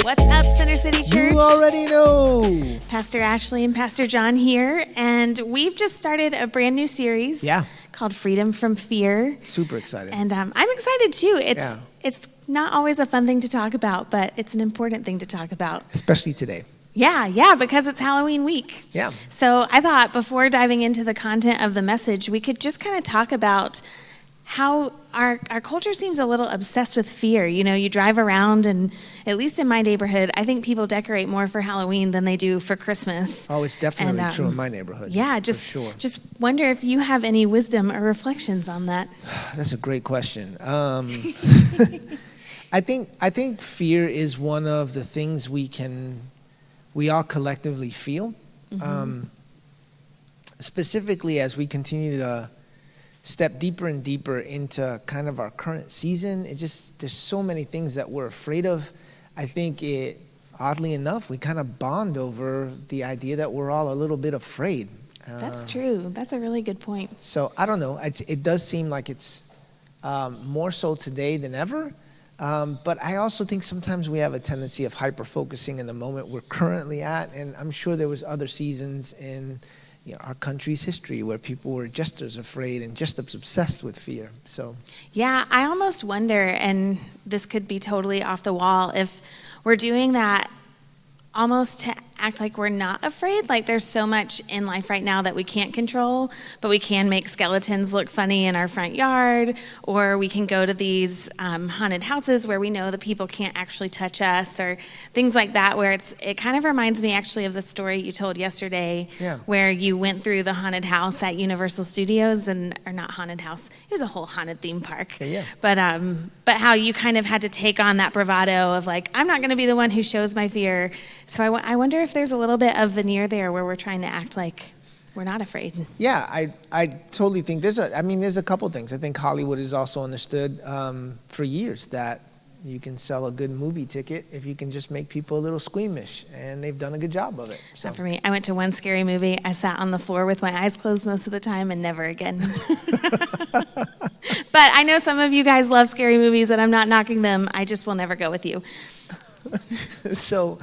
What's up, Center City Church? You already know. Pastor Ashley and Pastor John here, and we've just started a brand new series called Freedom from Fear. Super excited. And I'm excited too. It's not always a fun thing to talk about, but it's an important thing to talk about. Especially today. Yeah, because it's Halloween week. Yeah. So I thought before diving into the content of the message, we could just kind of talk about how our culture seems a little obsessed with fear. You know, you drive around, and at least in my neighborhood, I think people decorate more for Halloween than they do for Christmas. Oh, it's definitely true in my neighborhood. Yeah, just wonder if you have any wisdom or reflections on that. That's a great question. I think fear is one of the things we all collectively feel. Mm-hmm. Specifically as we continue to step deeper and deeper into kind of our current season. There's so many things that we're afraid of. I think oddly enough, we kind of bond over the idea that we're all a little bit afraid. That's true. That's a really good point. So I don't know. It does seem like it's more so today than ever. But I also think sometimes we have a tendency of hyper-focusing in the moment we're currently at. And I'm sure there was other seasons in our country's history where people were just as afraid and just as obsessed with fear. So yeah, I almost wonder, and this could be totally off the wall, if we're doing that almost to act like we're not afraid. Like there's so much in life right now that we can't control, but we can make skeletons look funny in our front yard, or we can go to these haunted houses where we know the people can't actually touch us, or things like that, where it kind of reminds me actually of the story you told yesterday, where you went through the haunted house at Universal Studios, or not haunted house, it was a whole haunted theme park. But how you kind of had to take on that bravado of like, I'm not going to be the one who shows my fear. So I wonder if there's a little bit of veneer there where we're trying to act like we're not afraid. Yeah, I totally think there's a couple things. I think Hollywood has also understood for years that you can sell a good movie ticket if you can just make people a little squeamish, and they've done a good job of it. So. Not for me. I went to one scary movie. I sat on the floor with my eyes closed most of the time, and never again. But I know some of you guys love scary movies, and I'm not knocking them. I just will never go with you. So,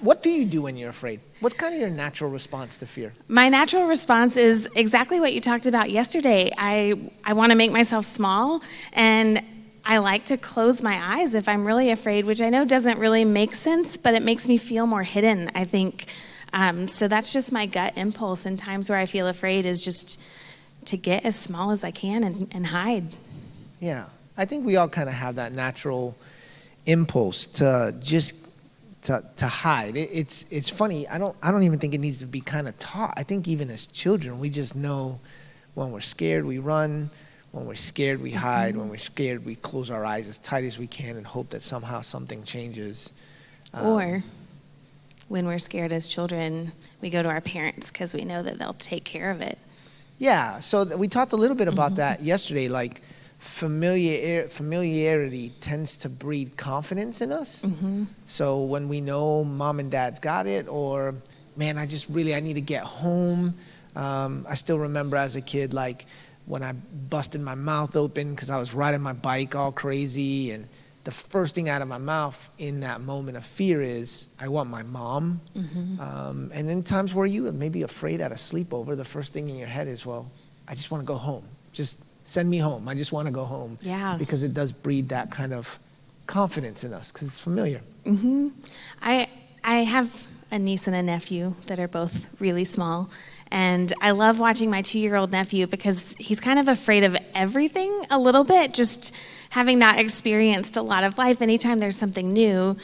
what do you do when you're afraid? What's kind of your natural response to fear? My natural response is exactly what you talked about yesterday. I want to make myself small, and I like to close my eyes if I'm really afraid, which I know doesn't really make sense, but it makes me feel more hidden, I think. So that's just my gut impulse in times where I feel afraid, is just to get as small as I can and hide. Yeah, I think we all kind of have that natural impulse to just to hide. It's funny. I don't even think it needs to be kind of taught. I think even as children, we just know when we're scared, we run. When we're scared, we hide. When we're scared, we close our eyes as tight as we can and hope that somehow something changes. Or when we're scared as children, we go to our parents because we know that they'll take care of it. Yeah. So we talked a little bit about that yesterday. Like, familiarity tends to breed confidence in us. Mm-hmm. So when we know mom and dad's got it, or man, I need to get home. I still remember as a kid, like when I busted my mouth open because I was riding my bike all crazy, and the first thing out of my mouth in that moment of fear is, I want my mom. Mm-hmm. And in times where you may be afraid at a sleepover, the first thing in your head is, well, I just want to go home. Just send me home. I just want to go home. Yeah. Because it does breed that kind of confidence in us because it's familiar. Mm-hmm. I have a niece and a nephew that are both really small. And I love watching my 2-year-old nephew because he's kind of afraid of everything a little bit, just having not experienced a lot of life. Anytime there's something new,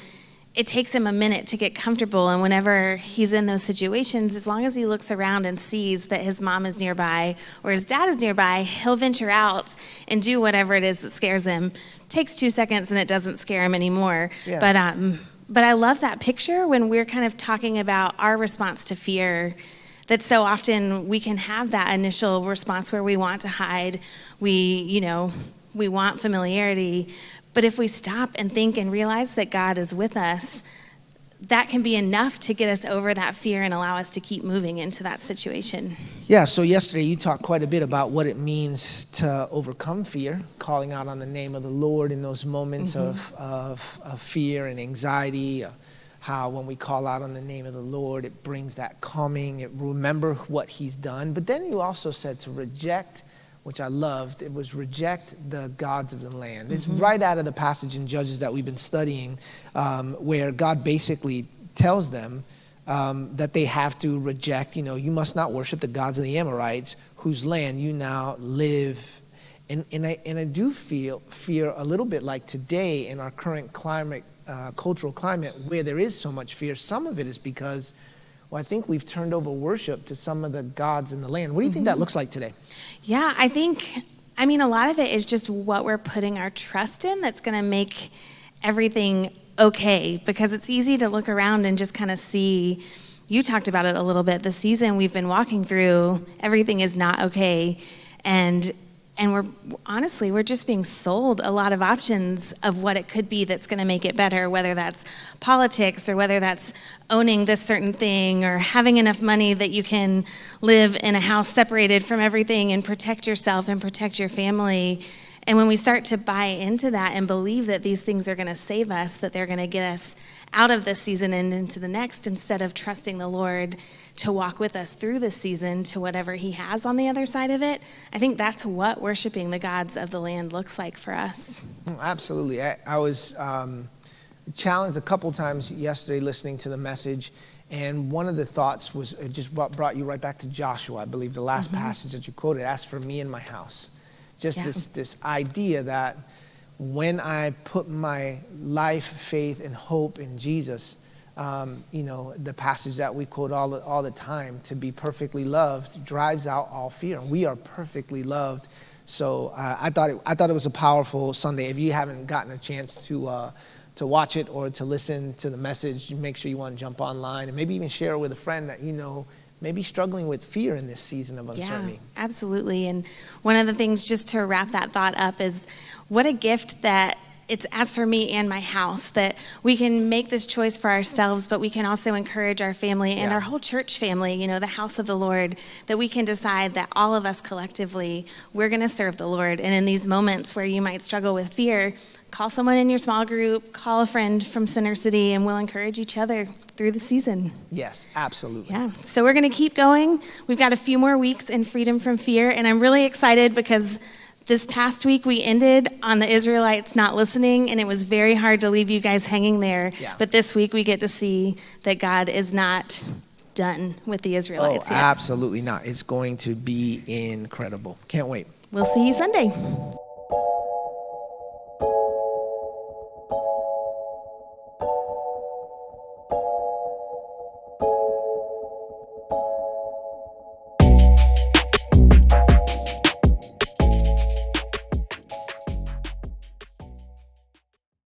it takes him a minute to get comfortable, and whenever he's in those situations, as long as he looks around and sees that his mom is nearby or his dad is nearby, he'll venture out and do whatever it is that scares him. It takes 2 seconds and it doesn't scare him anymore. Yeah. But I love that picture when we're kind of talking about our response to fear, that so often we can have that initial response where we want to hide, we want familiarity. But if we stop and think and realize that God is with us, that can be enough to get us over that fear and allow us to keep moving into that situation. Yeah, so yesterday you talked quite a bit about what it means to overcome fear, calling out on the name of the Lord in those moments of fear and anxiety, how when we call out on the name of the Lord, it brings that calming, remember what he's done. But then you also said to reject, which I loved, it was reject the gods of the land. It's right out of the passage in Judges that we've been studying, where God basically tells them that they have to reject, you must not worship the gods of the Amorites, whose land you now live. And I do fear a little bit like today in our current climate, cultural climate, where there is so much fear. Some of it is because, I think we've turned over worship to some of the gods in the land. What do you think that looks like today? Yeah, I mean, a lot of it is just what we're putting our trust in that's going to make everything okay, because it's easy to look around and just kind of see, you talked about it a little bit, the season we've been walking through, everything is not okay, and we're just being sold a lot of options of what it could be that's going to make it better, whether that's politics or whether that's owning this certain thing or having enough money that you can live in a house separated from everything and protect yourself and protect your family. And when we start to buy into that and believe that these things are going to save us, that they're going to get us out of this season and into the next, instead of trusting the Lord to walk with us through this season to whatever he has on the other side of it, I think that's what worshiping the gods of the land looks like for us. Absolutely. I was challenged a couple times yesterday listening to the message, and one of the thoughts was, it just brought you right back to Joshua, I believe, the last passage that you quoted, "As for me and my house." Just this idea that when I put my life, faith, and hope in Jesus, the passage that we quote all the time, to be perfectly loved drives out all fear. We are perfectly loved. So I thought it was a powerful Sunday. If you haven't gotten a chance to watch it or to listen to the message, make sure you want to jump online and maybe even share it with a friend that maybe struggling with fear in this season of uncertainty. Yeah, absolutely. And one of the things, just to wrap that thought up, is what a gift that it's as for me and my house, that we can make this choice for ourselves, but we can also encourage our family and our whole church family, the house of the Lord, that we can decide that all of us collectively, we're going to serve the Lord. And in these moments where you might struggle with fear, call someone in your small group, call a friend from Center City, and we'll encourage each other through the season. Yes, absolutely. Yeah, so we're going to keep going. We've got a few more weeks in Freedom from Fear, and I'm really excited because this past week we ended on the Israelites not listening, and it was very hard to leave you guys hanging there. Yeah. But this week we get to see that God is not done with the Israelites yet. Absolutely not. It's going to be incredible. Can't wait. We'll see you Sunday.